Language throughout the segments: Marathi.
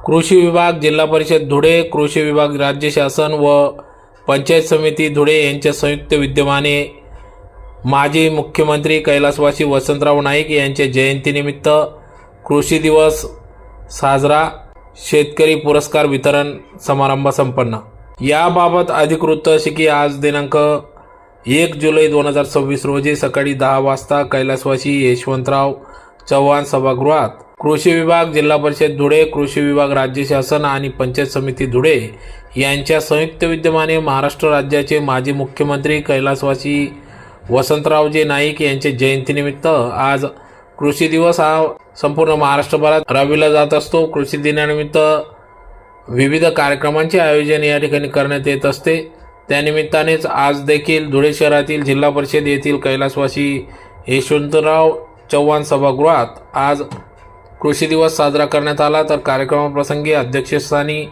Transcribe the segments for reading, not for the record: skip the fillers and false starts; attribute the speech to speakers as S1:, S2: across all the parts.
S1: कृषी विभाग, जिल्हा परिषद धुळे, कृषी विभाग, राज्य शासन व पंचायत समिती धुळे यांच्या संयुक्त विद्यमाने माजी मुख्यमंत्री कैलासवासी वसंतराव नाईक यांच्या जयंतीनिमित्त कृषी दिवस साजरा, शेतकरी पुरस्कार वितरण समारंभ संपन्न। याबाबत अधिक वृत्त असे की आज दिनांक 1 जुलै 2026 रोजी सकाळी 10 वाजता कैलासवासी यशवंतराव चव्हाण सभागृहात कृषी विभाग, जिल्हा परिषद धुळे, कृषी विभाग, राज्य शासन आणि पंचायत समिती धुळे यांच्या संयुक्त विद्यमाने महाराष्ट्र राज्याचे माजी मुख्यमंत्री कैलासवासी वसंतरावजी नाईक यांच्या जयंतीनिमित्त आज कृषी दिवस हा संपूर्ण महाराष्ट्रभरात राबविला जात असतो। कृषी दिनानिमित्त विविध कार्यक्रमांचे आयोजन या ठिकाणी करण्यात येत असते। त्यानिमित्तानेच आज देखील धुळे शहरातील जिल्हा परिषद येथील कैलासवासी यशवंतराव चव्हाण सभागृहात आज कृषी दिवस साजरा करण्यात आला। तर कार्यक्रमाप्रसंगी अध्यक्षस्थानी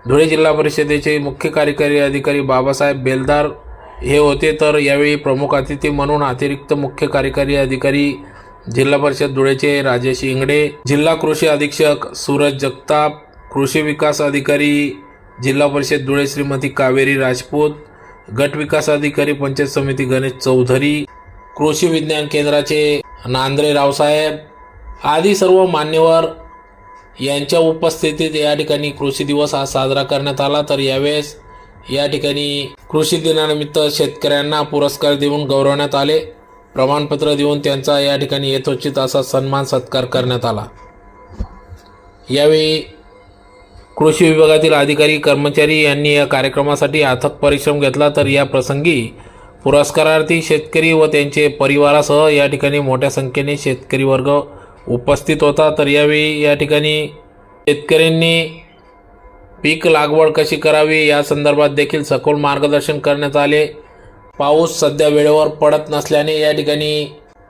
S1: धुळे जिल्हा परिषदेचे मुख्य कार्यकारी अधिकारी बाबासाहेब बेलदार हे होते। तर यावेळी प्रमुख अतिथी म्हणून अतिरिक्त मुख्य कार्यकारी अधिकारी जिल्हा परिषद धुळेचे राजेश इंगडे, जिल्हा कृषी अधीक्षक सूरज जगताप, कृषी विकास अधिकारी जिल्हा परिषद धुळे श्रीमती कावेरी राजपूत, गट विकास अधिकारी पंचायत समिती गणेश चौधरी, कृषी विज्ञान केंद्राचे नांद्रे रावसाहेब आदी सर्व मान्यवर यांच्या उपस्थितीत या ठिकाणी कृषी दिवस हा साजरा करण्यात आला। तर यावेळेस या ठिकाणी कृषी दिनानिमित्त शेतकऱ्यांना पुरस्कार देऊन गौरवण्यात आले, प्रमाणपत्र देऊन त्यांचा या ठिकाणी यथोचित असा सन्मान सत्कार करण्यात आला। यावेळी कृषी विभागातील अधिकारी कर्मचारी यांनी या कार्यक्रमासाठी अथक परिश्रम घेतला। तर या प्रसंगी पुरस्कारार्थी शेतकरी व त्यांचे परिवारासह या ठिकाणी मोठ्या संख्येने शेतकरी वर्ग उपस्थित होता। तर यावेळी या ठिकाणी शेतकऱ्यांनी पीक लागवड कशी करावी या संदर्भात देखील सखोल मार्गदर्शन करण्यात आले। पाऊस सध्या वेळेवर पडत नसल्याने या ठिकाणी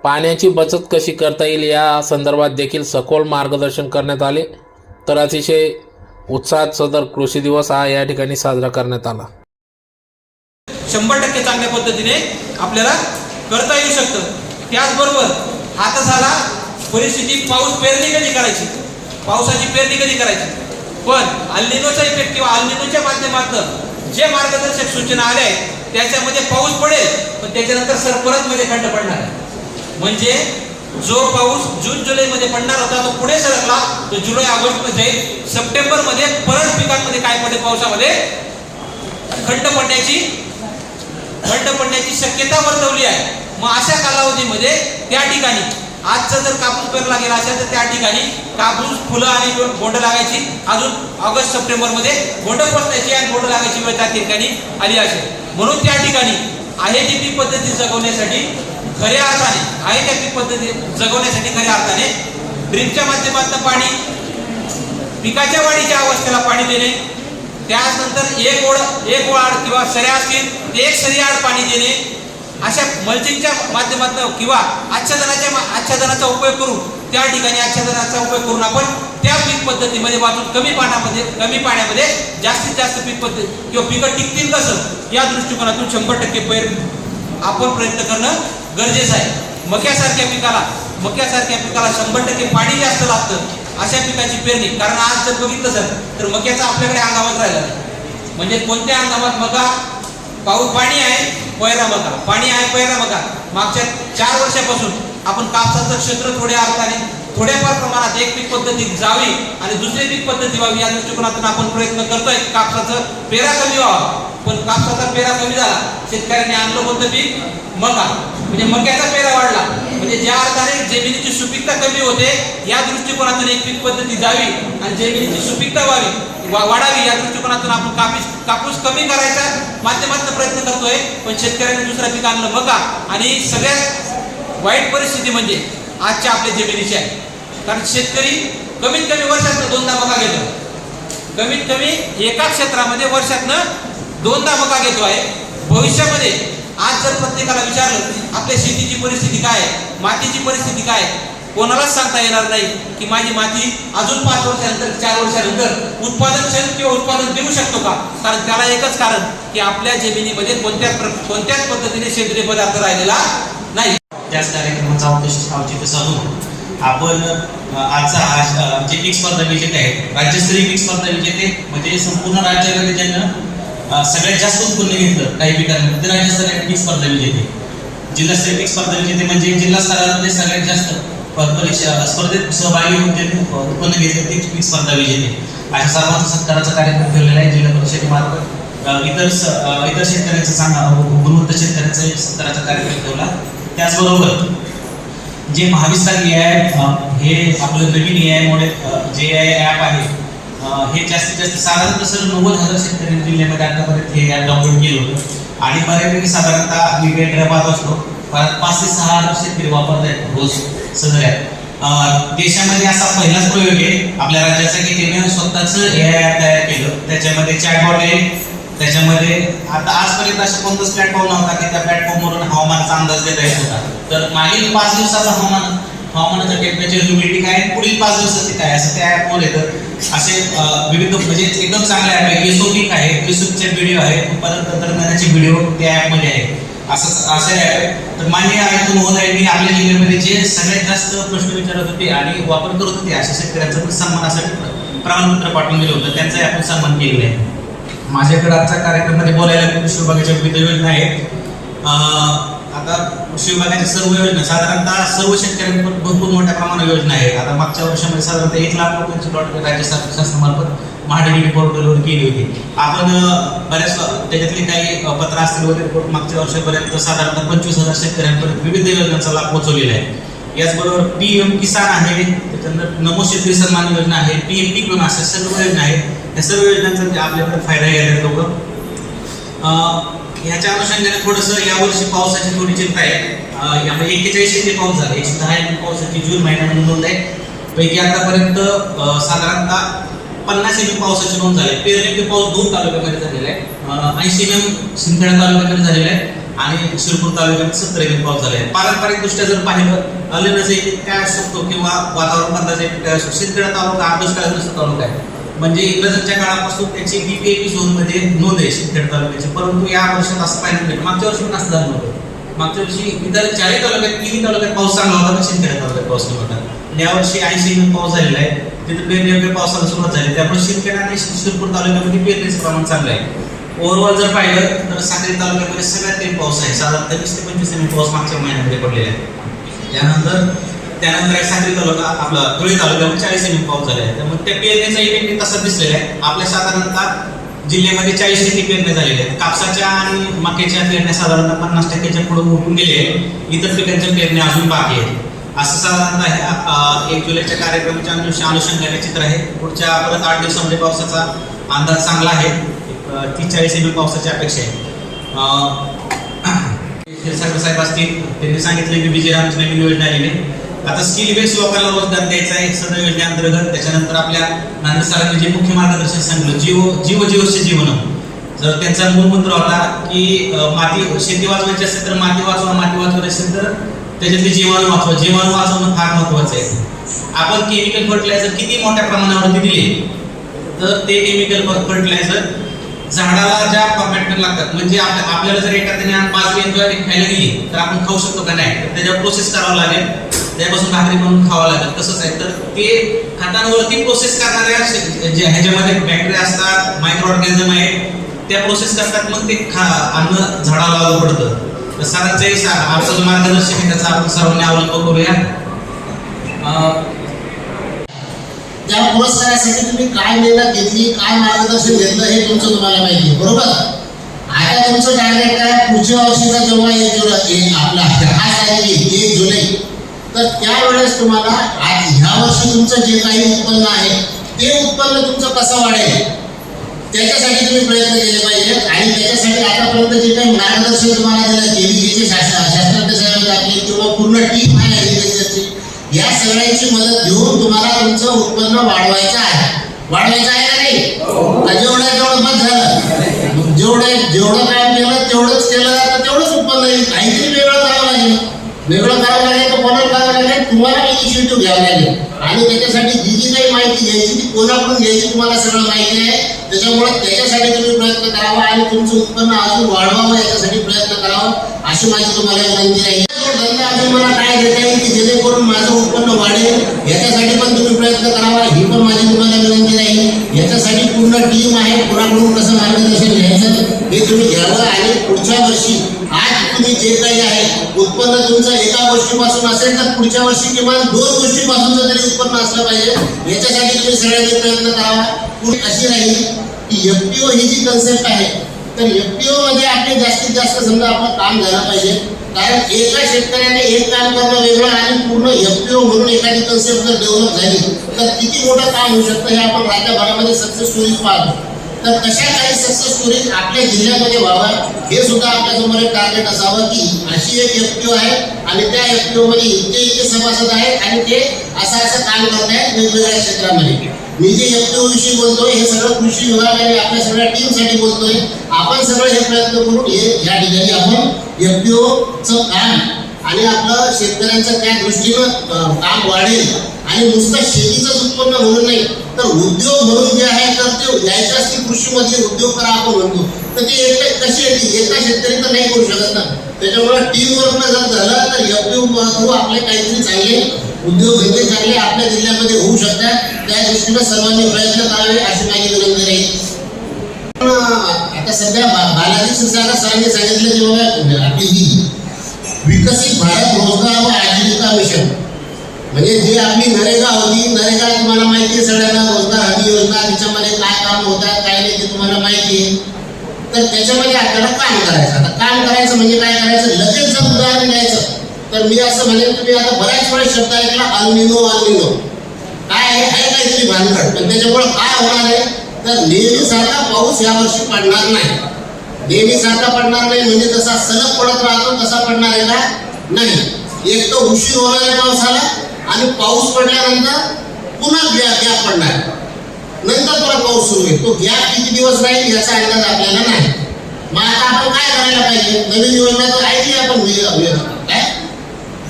S1: पाण्याची बचत कशी करता येईल या संदर्भात देखील सखोल मार्गदर्शन करण्यात आले। तर अतिशय उत्साहात सदर कृषी दिवस हा या ठिकाणी साजरा करण्यात आला।
S2: 100% चांगल्या पद्धतीने आपल्याला करता येऊ शकतं। त्याचबरोबर आता झाला परिस्थिती, पाऊस पेरणी कधी करायची, पावसाची पेरणी कधी करायची, पण अल्निनोचा इफेक्ट किंवा अल्निनोच्या माध्यमातून जे मार्गदर्शक सूचना आल्या आहेत त्याच्यामध्ये पाऊस पडेल, पण त्याच्यानंतर सरपरत मध्ये खंड पडणार आहे। म्हणजे जो पाऊस जून जुलैमध्ये पडणार होता तो पुढे सरकला, तो जुलै ऑगस्ट मध्ये जाईल, सप्टेंबर मध्ये परत पिकांमध्ये काय पडेल, पावसामध्ये खंड पडण्याची शक्यता वर्तवली आहे। मग अशा कालावधीमध्ये त्या ठिकाणी आजचा जर कापूस पेरला गेला असेल तर त्या ठिकाणी कापूस फुलं आणि बोंड लागायची, अजून ऑगस्ट सप्टेंबर मध्ये बोंड पोचण्याची आणि बोंड लागायची वेळ त्या ठिकाणी आली असेल। म्हणून त्या ठिकाणी आहे ती पीक पद्धती जगवण्यासाठी खऱ्या अर्थाने आहे त्या पीक पद्धती जगवण्यासाठी खऱ्या अर्थाने ड्रिपच्या माध्यमातून पाणी, पिकाच्या वाढीच्या अवस्थेला पाणी देणे, त्यानंतर एक ओळ किंवा सऱ्या असतील ते एक सरी आड पाणी देणे, अशा मल्चिंगच्या माध्यमातून किंवा आच्छादनाचा उपयोग करून त्या ठिकाणी आच्छादनाचा उपयोग करून आपण त्या पीक पद्धतीमध्ये वाचून कमी पाण्यामध्ये जास्तीत जास्त पीक पद्धती किंवा पिकं टिकतील कसं या दृष्टिकोनातून 100% आपण प्रयत्न करणं गरजेचं आहे। मक्यासारख्या पिकाला 100% पाणी जास्त लागतं अशा पिकाची पेरणी, कारण आज जर बघितलं तर मक्याचा आपल्याकडे हंगामात राहिला नाही। म्हणजे कोणत्या हंगामात मका, पाऊस पाणी आहे पहिला मका, पाणी आहे पहिला मका। मागच्या 4 वर्षापासून आपण कापसाचं क्षेत्र थोड्याफार प्रमाणात एक पीक पद्धती जावी आणि दुसरी पीक पद्धती व्हावी या दृष्टिकोनातून आपण प्रयत्न करतोय। कापसाचं पेरा कमी व्हावा, पण कापसाचा पेरा कमी झाला, शेतकऱ्यांनी आणलं कोणतं पीक, मका, म्हणजे मक्याचा पेरा वाढला, म्हणजे ज्या अर्थाने जमिनीची सुपीकता कमी होते या दृष्टिकोनातून एक पीक पद्धती जावी आणि जमिनीची सुपीकता वाढावी या दृष्टिकोनातून आपण कापूस कमी करायचा माध्यमातून प्रयत्न करतोय। पण शेतकऱ्यांनी दुसरा पीक आणलं मका, आणि सगळ्यात वाईट परिस्थिती म्हणजे आजच्या आपल्या जमिनीची आहे, कारण शेतकरी कमीत कमी वर्षातनं 2दा मका घेतो, कमीत कमी एका क्षेत्रामध्ये वर्षातनं 2दा मका घेतो आहे। भविष्यामध्ये आज जर प्रत्येकाला विचारलं आपल्या शेतीची परिस्थिती काय आहे, मातीची परिस्थिती काय आहे, कोणालाच सांगता येणार नाही की माझी माती अजून 5 वर्षानंतर 4 वर्षानंतर उत्पादनक्षम किंवा उत्पादन देऊ शकतो का, कारण त्याला एकच कारण की आपल्या जमिनीमध्ये कोणत्याच पद्धतीने सेंद्रिय पदार्थ राहिलेला नाही।
S3: त्याच कार्यक्रमाचा औचित्य साधून आपण आजचा हा जे पीक स्पर्धा विजेते आहेत, राज्यस्तरीय पीक स्पर्धा विजेते म्हणजे संपूर्ण राज्यामध्ये ज्यांना सगळ्यात जास्त उत्पन्न घेतलं काही पिकांमध्ये ते राज्यस्तरीय पीक स्पर्धा विजेते. जिल्हास्तरीय पीक स्पर्धा विजेते म्हणजे जिल्हा स्तरावरती सगळ्यात जास्त परीक्षा स्पर्धेत सहभागी होऊन त्यांनी उत्पन्न घेतलं ते पीक स्पर्धा विजेते. अशा सर्वांचा सत्काराचा कार्यक्रम ठेवलेला आहे जिल्हा परिषदेमार्फत. इतर शेतकऱ्यांचा चांगला गुणवत्ता शेतकऱ्यांचा सत्काराचा कार्यक्रम ठेवला. त्याचबरोबर जे महाविस्तार AI हे आपलं नवीन AI मॉडेल जे AI ॲप आहे हे जास्तीत जास्त साधारणतः सर 90,000 शेतकरी जिल्ह्यामध्ये आतापर्यंत हे ॲप डाउनलोड केलं होतं आणि बऱ्यापैकी साधारणतः मी वेळ पाहत असतो 5 ते 6 हजार शेतकरी वापरत आहेत रोज सदर ॲप. देशामध्ये असा पहिलाच प्रयोग आहे आपल्या राज्याचा की त्याने स्वतःच AI ॲप तयार केलं. त्याच्यामध्ये चॅटबॉट आहे, त्याच्यामध्ये आता आजपर्यंत असं कोणताच प्लॅटफॉर्म नव्हता की त्या प्लॅटफॉर्मवरून हवामानाचा अंदाज देता येत होता. तर मागील 5 दिवसाचा हवामानाचा टेम्परेचर ह्युमिडिटी काय पुढील 5 दिवसाचे काय असं त्या ॲपवर येतं. असे विविध म्हणजे एकदम चांगले ॲप आहे. एसओपीक आहे, एसओपीचे व्हिडिओ आहे, उत्पादन तंत्रज्ञानाचे व्हिडिओ त्या ॲपमध्ये आहे. असं ॲप आहे. तर माननीय आयुक्त महोदयांनी आपल्या जिल्ह्यामध्ये जे सगळ्यात जास्त प्रश्न विचारत होते आणि वापर करत होते अशा शेतकऱ्यांचा पण सन्मानासाठी प्रमाणपत्र पाठवून दिलं होतं. त्यांचाही आपण सन्मान केलेला आहे. माझ्याकडे आजच्या कार्यक्रमामध्ये बोलायला कृषी विभागाच्या विविध योजना आहेत. आता कृषी विभागाच्या सर्व योजना साधारणतः सर्व शेतकऱ्यांवर भरपूर मोठ्या प्रमाणात योजना आहेत. आता मागच्या वर्षामध्ये साधारणतः 1 लाख लोकांची लॉट राज्य शासनामार्फत महाडीबीटी पोर्टलवर केली होती. आपण बऱ्याच त्याच्यातले काही पत्र असतील वगैरे मागच्या वर्षापर्यंत साधारणतः 25,000 शेतकऱ्यांपर्यंत विविध योजनांचा लाभ पोहोचवलेला आहे. याचबरोबर PM किसान आहे, त्याच्यानंतर नमो शेतकरी सन्मान योजना आहे, PM पीक विमा अशा सर्व योजना आहेत. या सर्व योजनांचा आपल्याकडे फायदा घ्यायला लोक. ह्याच्या अनुषंगाने थोडंसं यावर्षी पावसाची थोडी चिंता आहे. यामध्ये 41 इंच पाऊस झाला, 110 इंच पावसाची जून महिन्यामध्ये नोंद आहे. पैकी आतापर्यंत साधारणतः 50 इंच पावसाची नोंद झाली. पेरणी पाऊस 2 तालुक्यामध्ये झालेला आहे. 80 इंच सिंदखेडा तालुक्यामध्ये झालेला आहे आणि शिरपूर तालुक्यात 70 इंच पाऊस झाला आहे. पारंपरिक दृष्ट्या जर पाहिलं अलिनजैविक काय असतो किंवा वातावरण अंदाजाविक काय असतो, सिंदखेडा तालुका हा दुष्काळग्रस्त तालुका आहे. म्हणजे इंग्रजांच्या काळापासून त्याची BPAP झोनमध्ये नोंद आहे सिंदखेडा तालुक्याची. परंतु या वर्षात असं पाहिलं नाही. मागच्या वर्षी पण असं झालं नव्हतं. मागच्या वर्षी इतर 4 तालुक्यात 3 तालुक्यात पाऊस चांगला होता, पण सिंदखेडा तालुक्यात पाऊस नव्हता. यावर्षी 80 इंच पाऊस झालेला आहे. तिथे पेरणी पावसाला सुरुवात झाली. त्यामुळे सिंदखेडा आणि शिरपूर तालुक्यामध्ये पेरणीचं प्रमाण चांगलं आहे. ओव्हरऑल जर पाहिलं तर साक्री तालुक्यामध्ये सगळ्यात कमी पाऊस आहे. साधारणतः 20 ते 25 इंच पाऊस मागच्या महिन्यामध्ये पडलेला आहे. त्यानंतर साक्री तालुका आपला धुळे तालुक्यामध्ये 40 इंच पाऊस झाला आहे. त्यामुळे त्या पेरणीचा इफेक्ट तसा दिसलेला आहे. आपल्या साधारणतः जिल्ह्यामध्ये 40 टक्के पेरण्या झालेल्या आहेत. कापसाच्या आणि मक्याच्या पेरण्या साधारणतः 50% पुढे उठून गेले आहेत. इतर पिकांच्या पेरण्या अजून बाकी आहेत. असं साधारणतः 1 जुलैच्या कार्यक्रमाच्या अनुषंगाने चित्र आहे. पुढच्या परत 8 दिवसामध्ये पावसाचा अंदाज चांगला आहे. 30-40 इंच पावसाची अपेक्षा आहे. क्षीरसागर साहेब असतील, त्यांनी सांगितले की विजयरामची नवीन योजना आलेली आहे. आता स्किल बेस्ड लोकांना रोजगार द्यायचा आहे सदर योजनेअंतर्गत. त्याच्यानंतर आपल्या नांदेड सरांनी जे मुख्य मार्गदर्शन सांगितलं जीवसे जीवनम, जर त्यांचा मूळ मंत्र होता की माती शेती वाचवायची असेल तर माती वाचवा, माती वाचवायची असेल तर त्याच्यातले जीवाणू वाचवा. जीवाणू वाचवणं फार महत्वाचं आहे. आपण केमिकल फर्टिलायझर किती मोठ्या प्रमाणावरती दिले तर ते केमिकल फर्टिलायझर झाडाला ज्या फॉर्मॅटमध्ये लागतात, म्हणजे आपल्याला जर एखाद्याने बाजरी खायला गेली तर आपण खाऊ शकतो का नाही, तर त्याच्यावर प्रोसेस करावं लागेल, त्यापासून भाकरी बनवून खावं लागेल. तसंच आहे. तर ते खतांवरती प्रोसेस करणाऱ्या ह्याच्यामध्ये बॅक्टेरिया असतात, मायक्रो ऑर्गॅनिझम आहेत, त्या प्रोसेस करतात, मग ते अन्न झाडाला लागू पडतं. तर सरांचंही आपलं जो मार्गदर्शन आहे त्याचा आपण सर्वांनी अवलंब करूया.
S4: त्या पुरस्कारासाठी तुम्ही काय मेहनत घेतली, काय मार्गदर्शन घेतलं हे तुमचं तुम्हाला माहिती आहे, बरोबर. आता तुमचं टार्गेट काय, पुढच्या वर्षीचा जेव्हा 1 जुलै आपला हा तारीख 1 जुलै, तर त्यावेळेस तुम्हाला आज ह्या वर्षी तुमचं जे काही उत्पन्न आहे ते उत्पन्न तुमचं कसं वाढेल त्याच्यासाठी तुम्ही प्रयत्न केले पाहिजेत. आणि त्याच्यासाठी आतापर्यंत जे काही मार्गदर्शन तुम्हाला दिलं, केबीजीचे शास्त्रज्ञ साहेब आपले किंवा पूर्ण टीम आहे ॲग्रिकल्चरची, या सगळ्यांची मदत घेऊन तुम्हाला तुमचं उत्पन्न वाढवायचं आहे. वाढवायचं आहे का नाही? जेवढं बस झालं. जेवढं काम केलं तेवढंच केलं तर तेवढंच उत्पन्न येईल. काहीतरी वेगळं करावं लागेल. वेगळं करावं लागेल तर कोणाला करावं लागेल, तुम्हाला इनिशिएटिव्ह घ्यावं लागेल. आणि त्याच्यासाठी जी काही माहिती घ्यायची ती कोणाकडून घ्यायची तुम्हाला सगळं माहिती आहे. त्याच्यामुळे त्याच्यासाठी तुम्ही प्रयत्न करावा आणि तुमचं उत्पन्न अजून वाढवावं याच्यासाठी प्रयत्न करावा अशी माझी तुम्हाला विनंती आहे. धंदा अजून मला काय देता येईल की जेणेकरून माझं उत्पन्न वाढेल, याच्यासाठी पण तुम्ही प्रयत्न करावा, ही पण माझी तुम्हाला विनंती राहील. याच्यासाठी पूर्ण टीम आहे, कोणाकडून कसं मार्गदर्शन घ्यायचं हे तुम्ही घ्यावं. आणि पुढच्या वर्षी आज तुम्ही जे काही आहे उत्पन्न तुमचं एका गोष्टीपासून असेल तर पुढच्या वर्षी किमान 2 गोष्टीपासूनचं तरी उत्पन्न असलं पाहिजे. याच्यासाठी तुम्ही सगळ्यांनी प्रयत्न करावा. पुढे अशी राहील की एफपीओ ही जी कन्सेप्ट आहे, तर एफपीओ मध्ये आपले जास्तीत जास्त समजा आपलं काम झालं पाहिजे. कारण एका शेतकऱ्याने एक काम करणं वेगळं आणि पूर्ण एफपीओ म्हणून एखादी कन्सेप्ट जर डेव्हलप झाली तर किती मोठं काम होऊ शकतं हे आपण राज्यभरामध्ये सक्सेस स्टोरीज पाहतो. तर तशा काही सक्सेस स्टोरीज आपल्या जिल्ह्यामध्ये व्हावा हे सुद्धा आपल्यासमोर एक टार्गेट असावं की अशी एक एफपीओ आहे आणि त्या एफपीओ मध्ये इतके सभासद आहेत आणि ते असं काम करत आहेत वेगवेगळ्या क्षेत्रामध्ये. मी जे एफपीओ विषयी बोलतोय हे सगळं कृषी विभाग आणि आपल्या सगळ्या टीमसाठी बोलतोय. आपण सगळं हे प्रयत्न करून हे या ठिकाणी आपण एफपीओचं काम आणि आपलं शेतकऱ्यांचं त्या दृष्टीनं काम वाढेल. आणि नुसतं शेतीचंच उत्पन्न म्हणून नाही तर उद्योग म्हणून जे आहे तर ते यायचं असते कृषीमध्ये उद्योग करा आपण म्हणतो, तर ते एकटे कशी येते, एका शेतकरी तर नाही करू शकत ना. त्याच्यामुळे टीम वर्कनं जर झालं तर एफपीओ थ्रू आपले काहीतरी चांगले उद्योगधंदे चांगले आपल्या जिल्ह्यामध्ये होऊ शकतात. त्या दृष्टीनं सर्वांनी प्रयत्न करावे अशी माझी विनंती राहील. आता सध्या बालाजी सरांनी सांगितलं की बाबा आपली ही विकसित भारत रोजगार व आजीविका मिशन म्हणजे जे आपली नरेगा होती, नरेगा तुम्हाला माहिती आहे सगळ्यांना, रोजगार हमी योजना, त्याच्यामध्ये काय काम होतात काय नाही ते तुम्हाला माहिती आहे. तर त्याच्यामध्ये आपल्याला काम करायचं. आता काम करायचं म्हणजे काय करायचं, लगेच जर उदाहरण द्यायचं तर मी असं म्हणेन तुम्ही आता बऱ्याच वेळेस शब्द ऐकला अल्निनो काय आहे काहीतरी भानगड. पण त्याच्यामुळे काय होणार आहे तर नेहमीसारखा पाऊस यावर्षी पडणार नाही. नेहमीसारखा पडणार नाही म्हणजे जसा सलग पडत राहतो तसा पडणार आहे का नाही. एक तर उशीर होणार आहे पावसाला आणि पाऊस पडल्यानंतर पुन्हा गॅप पडणार, नंतर पुन्हा पाऊस सुरू होईल. तो गॅप किती दिवस राहील याचा अंदाज आपल्याला नाही. मग आता आपण काय करायला पाहिजे, नवीन योजना तर ऐकली आपण काय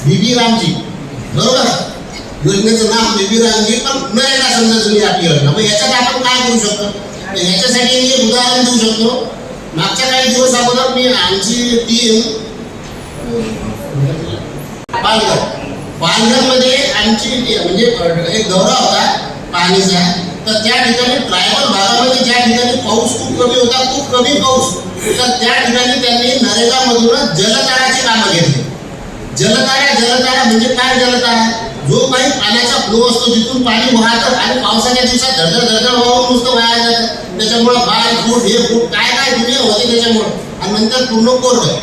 S4: बीबी रामजी बरोबर, योजनेचं नाव बीबी रामजी, पण नरेगा समजा तुम्ही आपली योजना. मग याच्यात आपण काय करू शकतो, याच्यासाठी मी एक उदाहरण देऊ शकतो. मागच्या काही दिवस अगोदर मी आमची टीम पालघरमध्ये आमची म्हणजे एक दौरा होता पाणीचा. तर त्या ठिकाणी ट्रायबल भागामध्ये ज्या ठिकाणी पाऊस खूप कमी होता, खूप कमी पाऊस, तर त्या ठिकाणी त्यांनी नरेगामधूनच जलताराची कामं घेतली. जलतारा म्हणजे काय, जलतारा जो काही पाण्याचा फ्लो असतो जिथून पाणी वाहतं आणि पावसाच्या दिवसात धडधड वाहून नुसतं वाया जातं. त्याच्यामुळं बाय फूट हे फूट काय दुनिया होते त्याच्यामुळं आणि नंतर पूर्ण कोरडं.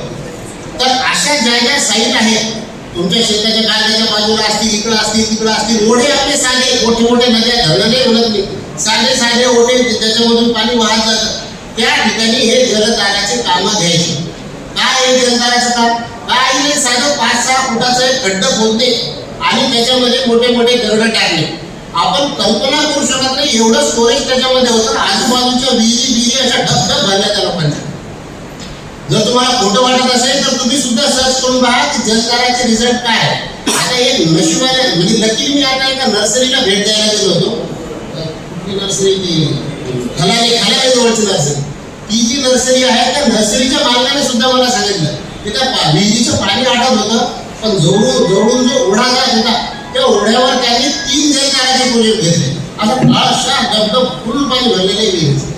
S4: तर अशा ज्या साईट आहेत तुमच्या शेताच्या कागदाच्या बाजूला असतील, इकडं असतील तिकडं असतील, ओढे आपले साधे मोठे नद्या धरणं नाही म्हणत मी, साधे ओढे त्याच्यामधून पाणी वाहत जातं. त्या ठिकाणी हे जलताराचे कामं घ्यायची. काय हे जलताराचं काम, काही नाही, साधं 5-6 फुटाचं एक खड्डं खोदणे आणि त्याच्यामध्ये मोठे दगड टाकणे. आपण कल्पना करू शकत नाही एवढं स्टोरेज त्याच्यामध्ये होतं. आजूबाजूच्या विहिरी अशा ढगढग भरल्या त्या लोकांच्या. जर तुम्हाला खोटं वाटत असेल तर तुम्ही सुद्धा सर्च करून पहा की जलताराचे रिझल्ट काय आहे. आता एक नशिबाने म्हणजे नक्की मी आता एका नर्सरीला भेट द्यायला गेलो होतो. कुठली नर्सरी, ती खलाले जवळची नर्सरी. ती जी नर्सरी आहे त्या नर्सरीच्या मालकाने सुद्धा मला सांगितलं की त्या विहिरीचं पाणी आटत होतं, पण जवळून जो ओढा जात होता त्या ओढ्यावर त्यांनी 3 जलताराचे प्रोजेक्ट घेतले. आता फारशा डबडब फुल पाणी भरलेले विहिरीचं.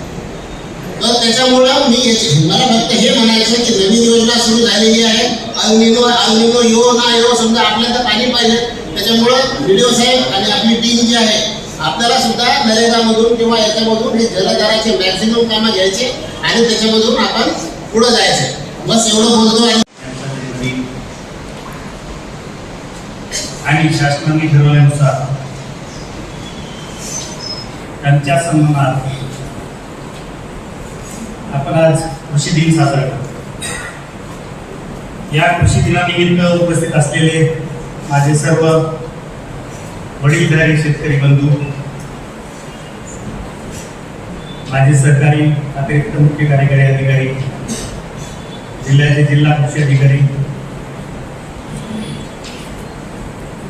S4: तर त्याच्यामुळं मला फक्त हे म्हणायचं की नवीन योजना सुरू झालेली आहे. अल्निनो यो समजा आपल्याला पाणी पाहिजे. त्याच्यामुळं व्हिडिओ साहेब आणि आपली टीम जी आहे आपल्याला सुद्धा नरेगामधून किंवा याच्यामधून हे जलधाराचे मॅक्सिमम कामं घ्यायचे आणि त्याच्यामधून आपण पुढे जायचं. बस एवढं बोलतो.
S5: आणि शासनाने ठरवल्यानुसार त्यांच्या सन्मानात आपण आज कृषी दिन साजरा करतो. या कृषी दिनानिमित्त उपस्थित असलेले माझे सर्व वडीलधारी शेतकरी बंधू, माझे सहकारी अतिरिक्त मुख्य कार्यकारी अधिकारी, जिल्ह्याचे जिल्हा कृषी अधिकारी,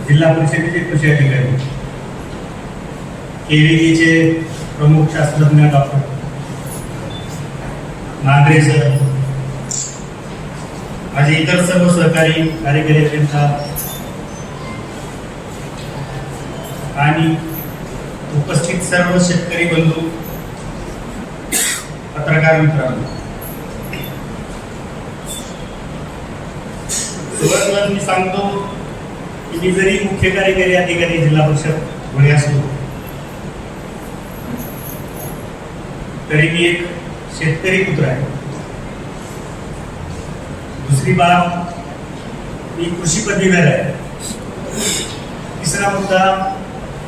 S5: जिल्हा परिषदेचे कृषी अधिकारी, केविकेचे प्रमुख शास्त्रज्ञ डॉक्टर नांद्रे सर, माझे इतर सर्व सहकारी कार्यकारी अभियंता आणि उपस्थित सर्व शेतकरी बंधू, पत्रकार मित्रांनो, सुरुवातीला मी सांगतो की मी जरी मुख्य कार्यकारी अधिकारी जिल्हा परिषद धुळे असतो तरी मी एक शेतकरी पुत्र आहे. दुसरी बाब, मी कृषी पदवीधर आहे. तिसरा मुद्दा,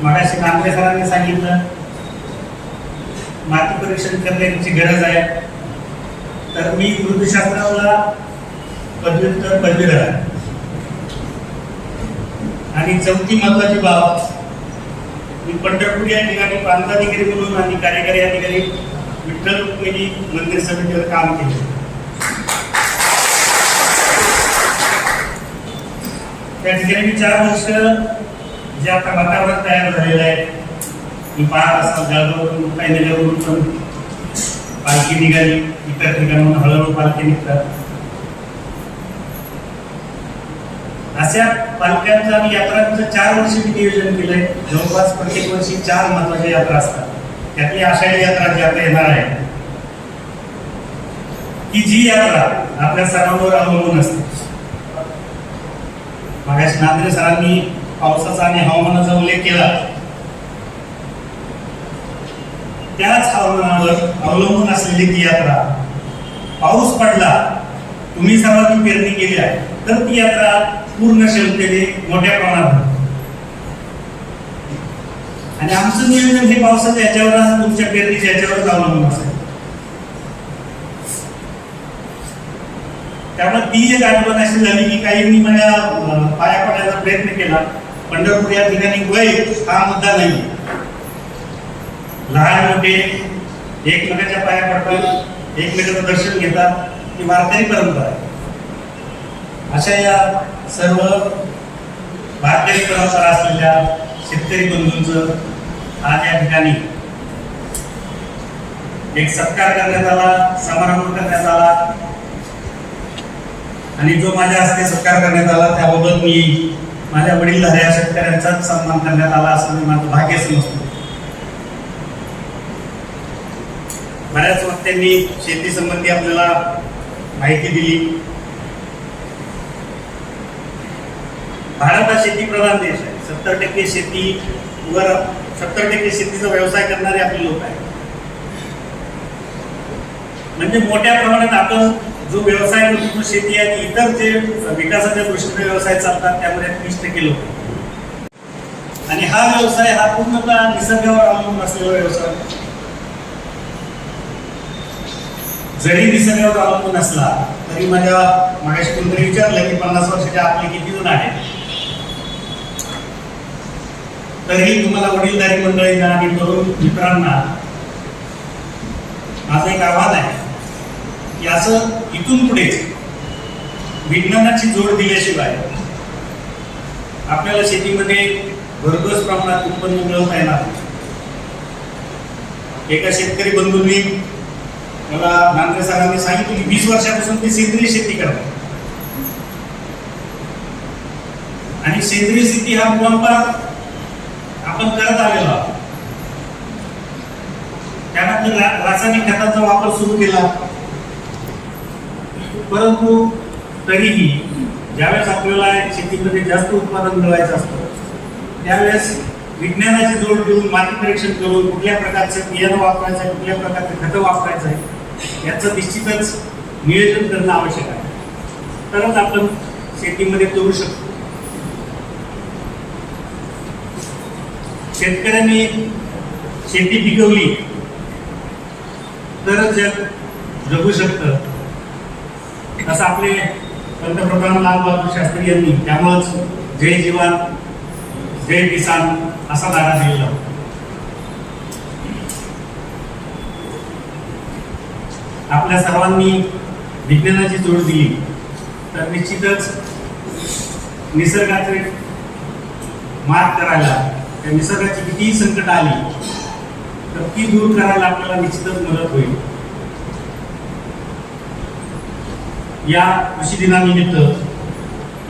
S5: मगाशी नांदरे सरांनी सांगितलं माती परीक्षण करण्याची गरज आहे, तर मी वृद्धशास्त्राला पदवीधर आहे. आणि चौथी महत्वाची बाब, मी पंढरपूर या ठिकाणी प्रांताधिकारी म्हणून आणि कार्यकारी अधिकारी विठ्ठल रुक्मिणी मंदिर समितीवर काम केले. त्या ठिकाणी मी 4 वर्ष जे आता वातावरण तयार झालेलं आहे, मी पाहत असाल जळगाववरून मुक्ताईनगरवरून पण पालखी निघाली, इतर ठिकाणाहून हळूहळू पालखी निघतात. अशा पालख्यांचं आणि यात्रांचं 4 वर्ष मी नियोजन केलंय. जवळपास प्रत्येक वर्षी 4 महत्वाच्या यात्रा असतात. त्यातली आषाढी यात्रा जी आता येणार आहे, की जी यात्रा आपल्या सर्वांवर अवलंबून असते. मागाशी नांदरे सरांनी पावसाचा आणि हवामानाचा उल्लेख केला. त्याच हवामानावर अवलंबून असलेली ती यात्रा, पाऊस पडला, तुम्ही सर्वांनी पेरणी केली आहे, तर ती यात्रा पूर्ण क्षमतेने मोठ्या प्रमाणात होते. आणि आमचं नियोजन हे पावसाच्या याच्यावर, तुमच्या पेरणीच्या याच्यावर अवलंबून असेल. त्यामुळे ती एक आठवण अशी झाली की काहींनी माझ्या पाया पडायचा प्रयत्न केला. पंढरपूर या ठिकाणी वय हा मुद्दा नाही. लहान मोठे एकमेकाच्या पाया पडतात, एकमेकाचं दर्शन घेतात, ही वारकरी परंपरा आहे. अशा या सर्व वारकरी परंपरा असलेल्या शेतकरी बंधूंचं आज या ठिकाणी एक सत्कार करण्यात आला, समारंभ करण्यात आला. आणि जो माझ्या हस्ते सत्कार करण्यात आला त्याबाबत मी माझ्या वडीलधाऱ्या शेतकऱ्यांचाच सन्मान करण्यात आला असं मी माझं भाग्य समजतो. बऱ्याच वक्त्यांनी शेती संबंधी आपल्याला माहिती दिली. भारत हा शेतीप्रधान देश आहे. 70% शेतीवर 70% शेतीचा व्यवसाय करणारे आपले लोक आहेत. म्हणजे मोठ्या प्रमाणात आपण जो व्यवसाय करतो शेती आणि इतर जे विकासाच्या दृष्टीने व्यवसाय चालतात त्यामध्ये 30% लोक. आणि हा व्यवसाय हा पूर्णतः निसर्गावर अवलंबून असलेला व्यवसाय. जरी निसर्गावर अवलंबून असला तरी माझ्या मागाशी कोणतरी विचारलं की 50 वर्षाच्या आपले किती जण आहेत, तरी तुम्हाला वडीलधारी मंडळींना आणि तरुण मित्रांना माझं एक आव्हान आहे की असं इथून पुढे विज्ञानाची जोड दिल्याशिवाय आपल्याला शेतीमध्ये भरघोस प्रमाणात उत्पन्न मिळवता येणार. एका शेतकरी बंधूंनी मला नांदरे सरांनी सांगितलं की 20 वर्षापासून ते सेंद्रिय शेती करतात. आणि सेंद्रिय शेती हा परंपरा आपण करत आलेलो आहोत. त्यानंतर रासायनिक खताचा वापर सुरू केला. परंतु तरीही ज्यावेळेस आपल्याला शेतीमध्ये जास्त उत्पादन मिळवायचं असतं त्यावेळेस विज्ञानाची जोड देऊन माती परीक्षण करून कुठल्या प्रकारचं बियाणं वापरायचं आहे, कुठल्या प्रकारचं खतं वापरायचं आहे याचं निश्चितच नियोजन करणं आवश्यक आहे. तरच आपण शेतीमध्ये करू शकतो. शेतकऱ्यांनी शेती पिकवली तरच जग जगू शकतं, असं आपले पंतप्रधान लाल बहादूर शास्त्री यांनी त्यामुळेच जय जवान जय किसान असा नारा दिलेला. आपल्या सर्वांनी विज्ञानाची जोड दिली तर निश्चितच निसर्गाचे मात करायला, त्या निसर्गाची कितीही संकट आली तर ती दूर करायला आपल्याला निश्चितच मदत होईल. या कृषी दिनानिमित्त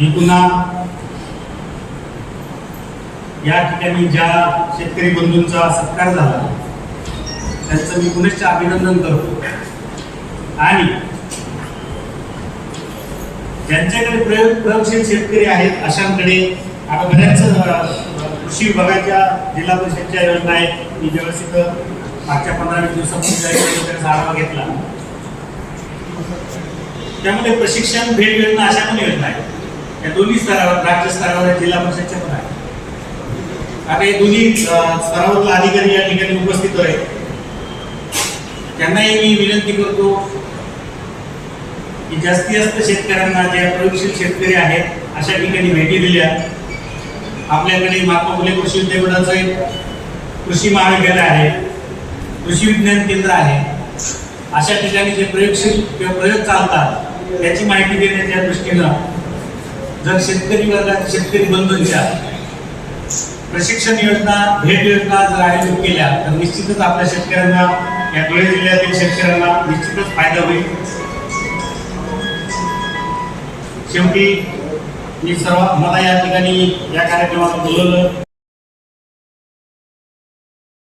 S5: मी पुन्हा या ठिकाणी ज्या शेतकरी बंधूंचा सत्कार झाला त्यांचं मी पुनश्च अभिनंदन करतो आणि ज्यांच्याकडे प्रयोगशील शेतकरी आहेत अशांकडे आता बऱ्याच कृषी विभागाच्या जिल्हा परिषदच्या योजना आहेत. मी ज्यावेळेस इथं मागच्या 15-20 दिवसापूर्वी त्याचा आढावा घेतला त्यामध्ये प्रशिक्षण भेट योजना अशा पण योजना आहेत. या दोन्ही स्तरावर राज्य स्तरावर जिल्हा परिषदच्या पण आहेत. आता हे दोन्ही स्तरावरला अधिकारी या ठिकाणी उपस्थित आहेत. त्यांनाही मी विनंती करतो की जास्तीत जास्त शेतकऱ्यांना ज्या प्रयोगशील शेतकरी आहेत अशा ठिकाणी भेटी दिल्या. आपल्याकडे महात्मा फुले कृषी विद्यापीठाचं एक कृषी महाविद्यालय आहे, कृषी विज्ञान केंद्र आहे. अशा ठिकाणी जे प्रयोगशील किंवा प्रयोग चालतात त्याची माहिती देण्याच्या दृष्टीनं जर शेतकरी वर्गात शेतकरी बंधूंच्या प्रशिक्षण योजना भेट योजना जर आयोजित केल्या तर निश्चितच आपल्या शेतकऱ्यांना या धुळे जिल्ह्यातील शेतकऱ्यांना निश्चितच फायदा होईल. शेवटी मी मला या ठिकाणी या कार्यक्रमाला बोलवलं